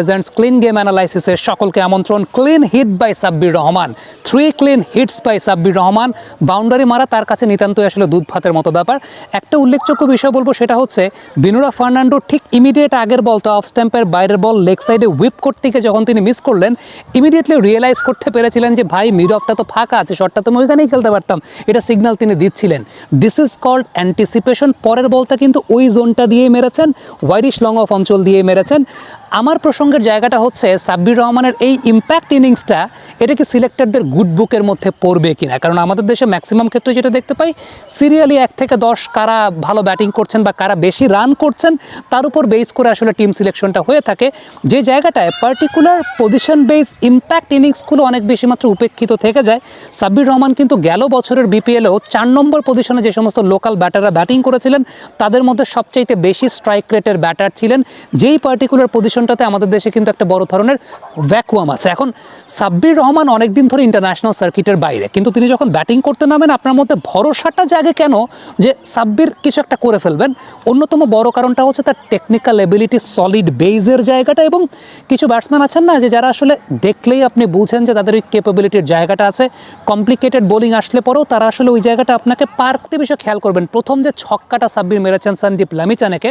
Presents clean game অ্যানালাইসিসের সকলকে আমন্ত্রণ। Clean hit by Sabbir Rahman, 3 clean hits by Sabbir Rahman. Boundary মারা তার কাছে নিতান্তই আসলে দুধ ভাতের মতো ব্যাপার। একটা উল্লেখযোগ্য বিষয় বলবো, সেটা হচ্ছে বিনুরা ফার্নান্ডো ঠিক ইমিডিয়েট আগের বলটা অফ স্ট্যাম্পের বাইরের বল লেগ সাইডে হুইপ করতে গিয়ে যখন তিনি মিস করলেন, ইমিডিয়েটলি রিয়েলাইজ করতে পেরেছিলেন যে ভাই মিড অফটা তো ফাঁকা আছে, শটটা তো আমি ওইখানেই খেলতে পারতাম, এটা সিগন্যাল তিনি দিচ্ছিলেন। This is called anticipation. পরের বলটা কিন্তু ওই জোনটা দিয়েই মেরেছেন, ওয়াইডিশ লং অফ অঞ্চল দিয়ে মেরেছেন। আমার প্রসঙ্গের জায়গাটা হচ্ছে সাব্বির রহমানের এই ইম্প্যাক্ট ইনিংসটা, এটা কি সিলেক্টরদের গুড বুকের মধ্যে পড়বে কিনা? কারণ আমাদের দেশে ম্যাক্সিমাম ক্ষেত্রে যেটা দেখতে পাই, সিরিয়ালি 1 থেকে 10 কারা ভালো ব্যাটিং করছেন বা কারা বেশি রান করছেন তার উপর বেস করে আসলে টিম সিলেকশনটা হয়ে থাকে। যে জায়গাটায় পার্টিকুলার পজিশন বেস ইম্প্যাক্ট ইনিংসগুলো অনেক বেশি মাত্র উপেক্ষিত থেকে যায়। সাব্বির রহমান কিন্তু গেল বছরের বিপিএলেও 4 নম্বর পজিশনে যে সমস্ত লোকাল ব্যাটাররা ব্যাটিং করেছিলেন তাদের মধ্যে সবচাইতে বেশি স্ট্রাইক রেটের ব্যাটার ছিলেন। যেই পার্টিকুলার পজিশনটাতে আমাদের দেশে কিন্তু একটা বড় ধরনের ভ্যাকুয়াম আছে। এখন সাব্বির রহমান অনেকদিন ধরে ইন্টারন্যাশনাল সার্কিটের বাইরে, কিন্তু তিনি যখন ব্যাটিং করতে নামেন আপনার মধ্যে ভরসাটা জাগে কেন যে সাব্বির কিছু একটা করে ফেলবেন? অন্যতম বড় কারণটা হচ্ছে তার টেকনিক্যাল এবিলিটি, সলিড বেজের জায়গাটা, এবং কিছু ব্যাটসম্যান আছেন না যে যারা আসলে দেখলেই আপনি বুঝেন যে তাদের ওই ক্যাপাবিলিটির জায়গাটা আছে। কমপ্লিকেটেড বোলিং আসলে পরেও তারা আসলে ওই জায়গাটা আপনাকে পারতে বেশি খেয়াল করবেন। প্রথম যে ছক্কাটা সাব্বির মেরেছেন সন্দীপ লামিচানেকে,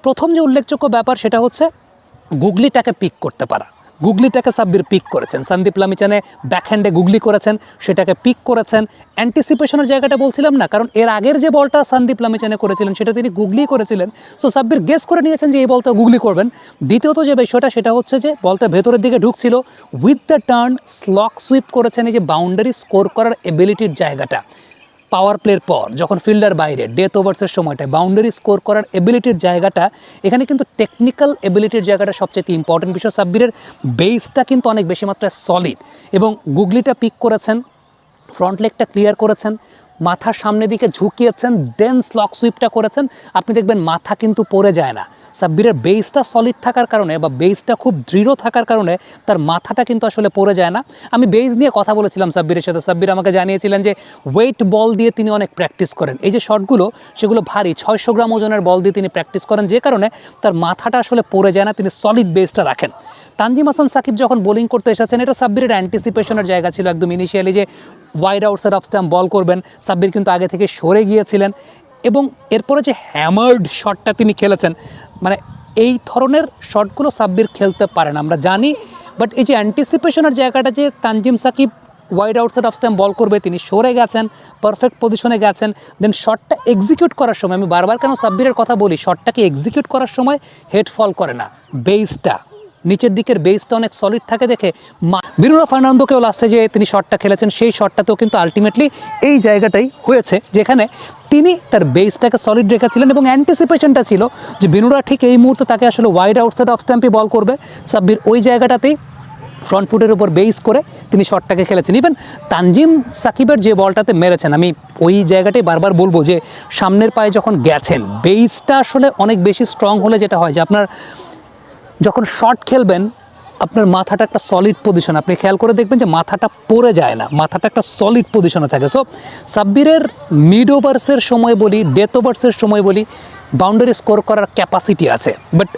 প্রথম যে উল্লেখযোগ্য ব্যাপার সেটা হচ্ছে গুগলিটাকে পিক করতে পারা। গুগলিটাকে সাব্বির পিক করেছেন, সন্দীপ লামিচানে ব্যাকহ্যান্ডে গুগলি করেছেন, সেটাকে পিক করেছেন। অ্যান্টিসিপেশনের জায়গাটা বলছিলাম না, কারণ এর আগের যে বলটা সন্দীপ লামিচানে করেছিলেন সেটা তিনি গুগলি করেছিলেন। সো সাব্বির গেস করে নিয়েছেন যে এই বলটা গুগলি করবেন। দ্বিতীয়ত যে বিষয়টা সেটা হচ্ছে যে বলটা ভেতরের দিকে ঢুকছিল, with the turn slog sweep করেছেন। এই যে বাউন্ডারি স্কোর করার এবিলিটির জায়গাটা, পাওয়ার প্লের পর যখন ফিল্ডার বাইরে ডেথ ওভার্সের সময়টায় বাউন্ডারি স্কোর করার এবিলিটির জায়গাটা, এখানে কিন্তু টেকনিক্যাল এবিলিটির জায়গাটা সবচেয়ে ইম্পর্টেন্ট বিষয়। সাব্বিরের বেসটা কিন্তু অনেক বেশি মাত্রায় সলিড, এবং গুগলিটা পিক করেছেন, ফ্রন্ট লেগটা ক্লিয়ার করেছেন, মাথার সামনের দিকে ঝুঁকিয়েছেন, দেন স্লক সুইপটা করেছেন। আপনি দেখবেন মাথা কিন্তু পড়ে যায় না। সাব্বিরের বেসটা সলিড থাকার কারণে বা বেসটা খুব দৃঢ় থাকার কারণে তার মাথাটা কিন্তু আসলে পড়ে যায় না। আমি বেস নিয়ে কথা বলেছিলাম সাব্বিরের সাথে। সাব্বির আমাকে জানিয়েছিলেন যে ওয়েট বল দিয়ে তিনি অনেক প্র্যাকটিস করেন। এই যে শটগুলো সেগুলো ভারী 600 গ্রাম ওজনের বল দিয়ে তিনি প্র্যাকটিস করেন, যে কারণে তার মাথাটা আসলে পড়ে যায় না, তিনি সলিড বেসটা রাখেন। তানজিম হাসান সাকিব যখন বোলিং করতে এসেছেন, এটা সাব্বিরের অ্যান্টিসিপেশনের জায়গা ছিল একদম ইনিশিয়ালি, যে ওয়াইড আউটসাইড অফ স্টাম্প বল করবেন। সাব্বির কিন্তু আগে থেকে সরে গিয়েছিলেন, এবং এরপরে যে হ্যামার্ড শটটা তিনি খেলেছেন, মানে এই ধরনের শটগুলো সাব্বির খেলতে পারেন আমরা জানি। বাট এই যে অ্যান্টিসিপেশনের জায়গাটা, যে Tanzim Sakib wide outside off stump ball করবে, তিনি সরে গেছেন, পারফেক্ট পজিশনে গেছেন, দেন শটটা এক্সিকিউট করার সময়, আমি বারবার কেন সাব্বিরের কথা বলি, শটটাকে এক্সিকিউট করার সময় হেড ফল করে না, বেসটা নিচের দিকের বেসটা অনেক সলিড থাকে দেখে বিনুরা ফার্নান্দোকেও লাস্টে যে তিনি শটটা খেলেছেন সেই শটটাতেও কিন্তু আলটিমেটলি এই জায়গাটাই হয়েছে, যেখানে তিনি তার বেসটাকে সলিড রেখেছিলেন এবং অ্যান্টিসিপেশনটা ছিল যে বিনুরা ঠিক এই মুহূর্তে তাকে আসলে ওয়াইড আউটসাইড অফ স্ট্যাম্পে বল করবে। সাব্বির ওই জায়গাটাতেই ফ্রন্ট ফুটের উপর বেস করে তিনি শটটাকে খেলেছেন। ইভেন তানজিম সাকিবের যে বলটাতে মেরেছেন, আমি ওই জায়গাটাই বারবার বলবো যে সামনের পায়ে যখন গেছেন, বেসটা আসলে অনেক বেশি স্ট্রং হলে যেটা হয় যে আপনার যখন শট খেলবেন আপনার মাথাটা একটা সলিড পজিশন, আপনি খেয়াল করে দেখবেন যে মাথাটা পড়ে যায় না, মাথাটা একটা সলিড পজিশনে থাকে। সো সাব্বিরের মিড ওভার্সের সময় বলি, ডেথ ওভার্সের সময় বলি, বাউন্ডারি স্কোর করার ক্যাপাসিটি আছে, বাট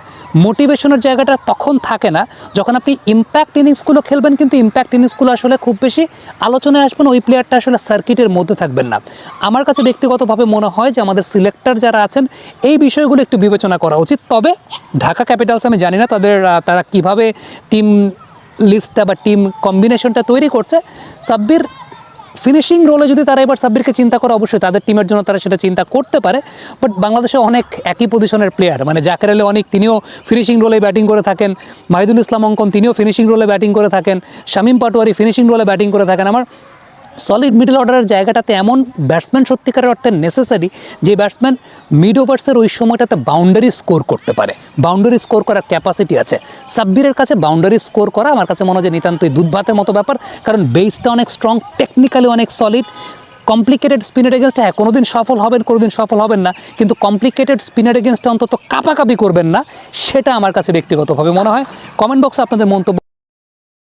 মোটিভেশনের জায়গাটা তখন থাকে না যখন আপনি ইম্প্যাক্ট ইনিংসগুলো খেলবেন। কিন্তু ইম্প্যাক্ট ইনিংসগুলো আসলে খুব বেশি আলোচনায় আসবেন, ওই প্লেয়ারটা আসলে সার্কিটের মধ্যে থাকবেন না। আমার কাছে ব্যক্তিগতভাবে মনে হয় যে আমাদের সিলেক্টর যারা আছেন এই বিষয়গুলো একটু বিবেচনা করা উচিত। তবে ঢাকা ক্যাপিটালস, আমি জানি না তারা কিভাবে টিম লিস্টটা বা টিম কম্বিনেশনটা তৈরি করছে। সাব্বির ফিনিশিং রোলে যদি তারা এবার সাব্বিরকে চিন্তা করে, অবশ্যই তাদের টিমের জন্য তারা সেটা চিন্তা করতে পারে। বাট বাংলাদেশে অনেক একই পজিশনের প্লেয়ার, মানে জাকের আলী অনেক, তিনিও ফিনিশিং রোলে ব্যাটিং করে থাকেন, মাহিদুল ইসলাম অঙ্কন তিনিও ফিনিশিং রোলে ব্যাটিং করে থাকেন, শামীম পাটোয়ারি ফিনিশিং রোলে ব্যাটিং করে থাকেন। আমার সলিড মিডল অর্ডারের জায়গাটাতে এমন ব্যাটসম্যান সত্যিকারের অর্থে নেসেসারি, যে ব্যাটসম্যান মিড ওভার্সের ওই সময়টাতে বাউন্ডারি স্কোর করতে পারে, বাউন্ডারি স্কোর করার ক্যাপাসিটি আছে। সাব্বিরের কাছে বাউন্ডারি স্কোর করা আমার কাছে মনে হয় যে নিতান্তই দুধ ভাতের মতো ব্যাপার, কারণ বেসটা অনেক স্ট্রং, টেকনিক্যালি অনেক সলিড। কমপ্লিকেটেড স্পিনের এগেনস্টে হ্যাঁ কোনোদিন সফল হবেন, কোনোদিন সফল হবেন না, কিন্তু কমপ্লিকেটেড স্পিনের এগেনস্টে অন্তত কাপাকাপি করবেন না, সেটা আমার কাছে ব্যক্তিগতভাবে মনে হয়। কমেন্ট বক্সে আপনাদের মন্তব্য